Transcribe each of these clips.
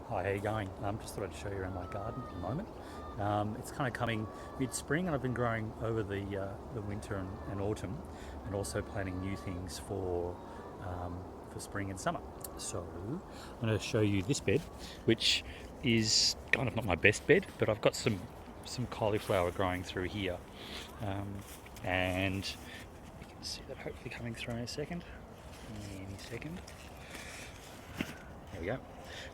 Hi, how you going? Just thought I'd show you around my garden at the moment. It's kind of coming mid-spring, and I've been growing over the winter and autumn, and also planting new things for spring and summer. So I'm going to show you this bed, which is kind of not my best bed, but I've got some cauliflower growing through here, and you can see that hopefully coming through in a second. Any second. There we go.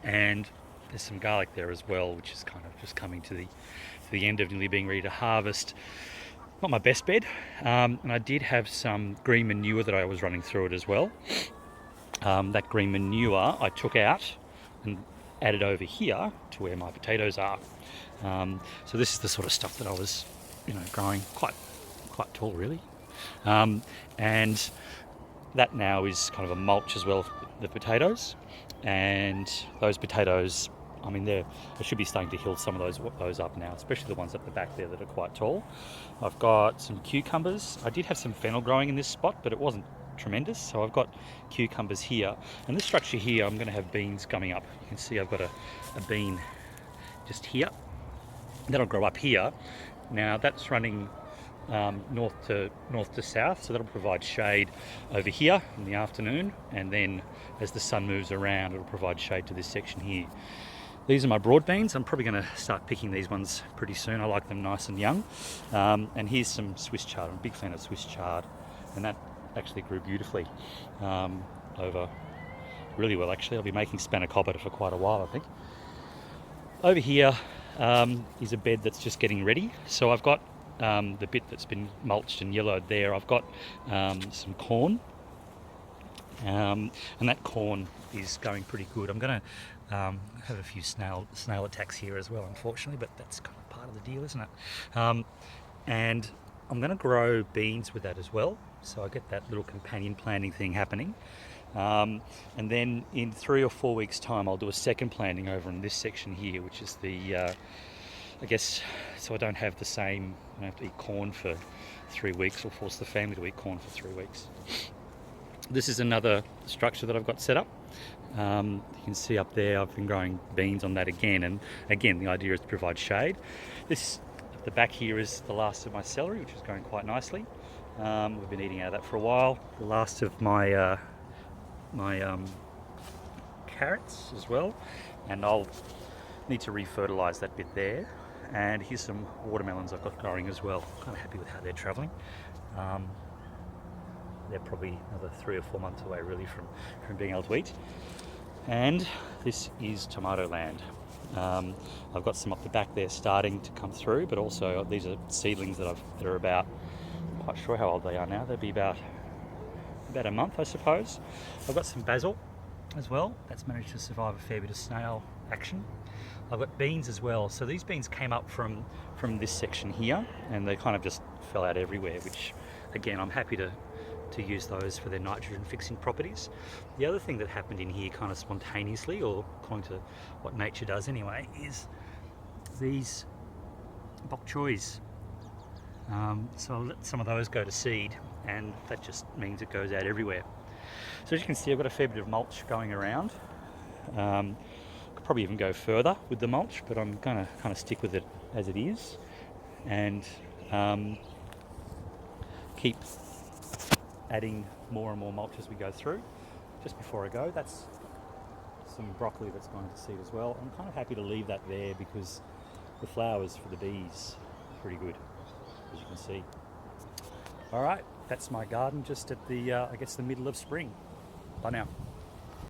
And there's some garlic there as well, which is kind of just coming to the end of nearly being ready to harvest. Not my best bed, and I did have some green manure that I was running through it as well. That green manure I took out and added over here to where my potatoes are. So this is the sort of stuff that I was, growing quite tall really, and that now is kind of a mulch as well for the potatoes. And those potatoes, I mean, I should be starting to hill some of those up now, especially the ones at the back there that are quite tall. I've got some cucumbers. I did have some fennel growing in this spot, but it wasn't tremendous. So I've got cucumbers here. And this structure here, I'm going to have beans coming up. You can see I've got a bean just here. That'll grow up here. Now that's running north to south, so that'll provide shade over here in the afternoon, and then as the sun moves around it'll provide shade to this section here. These are my broad beans. I'm probably going to start picking these ones pretty soon. I like them nice and young. And here's some Swiss chard. I'm a big fan of Swiss chard, and that actually grew beautifully over really well actually. I'll be making spanakopita for quite a while, I think. Over here is a bed that's just getting ready. So I've got the bit that's been mulched and yellowed there. I've got some corn, and that corn is going pretty good. I'm going to have a few snail attacks here as well, unfortunately, but that's kind of part of the deal, isn't it? And I'm going to grow beans with that as well, so I get that little companion planting thing happening. And then in 3 or 4 weeks' time, I'll do a second planting over in this section here, which is I guess, so I don't have to eat corn for 3 weeks or force the family to eat corn for 3 weeks. This is another structure that I've got set up. You can see up there I've been growing beans on that again, and again the idea is to provide shade. This at the back here is the last of my celery, which is going quite nicely. We've been eating out of that for a while. The last of my carrots as well, and I'll need to refertilise that bit there. And here's some watermelons I've got growing as well. I'm kind of happy with how they're travelling. They're probably another 3 or 4 months away really from being able to eat. And this is tomato land. I've got some up the back there starting to come through, but also these are seedlings that are about, I'm quite sure how old they are now. They'll be about a month, I suppose. I've got some basil as well. That's managed to survive a fair bit of snail action. I've got beans as well. So these beans came up from this section here, and they kind of just fell out everywhere, which again, I'm happy to use those for their nitrogen fixing properties. The other thing that happened in here kind of spontaneously, or according to what nature does anyway, is these bok choys. So I'll let some of those go to seed, and that just means it goes out everywhere. So as you can see, I've got a fair bit of mulch going around. Could probably even go further with the mulch, but I'm going to kind of stick with it as it is, and keep adding more and more mulch as we go through. Just before I go, that's some broccoli that's going to seed as well. I'm kind of happy to leave that there because the flowers for the bees are pretty good, as you can see. All right, that's my garden just at the, I guess, the middle of spring. Bye now.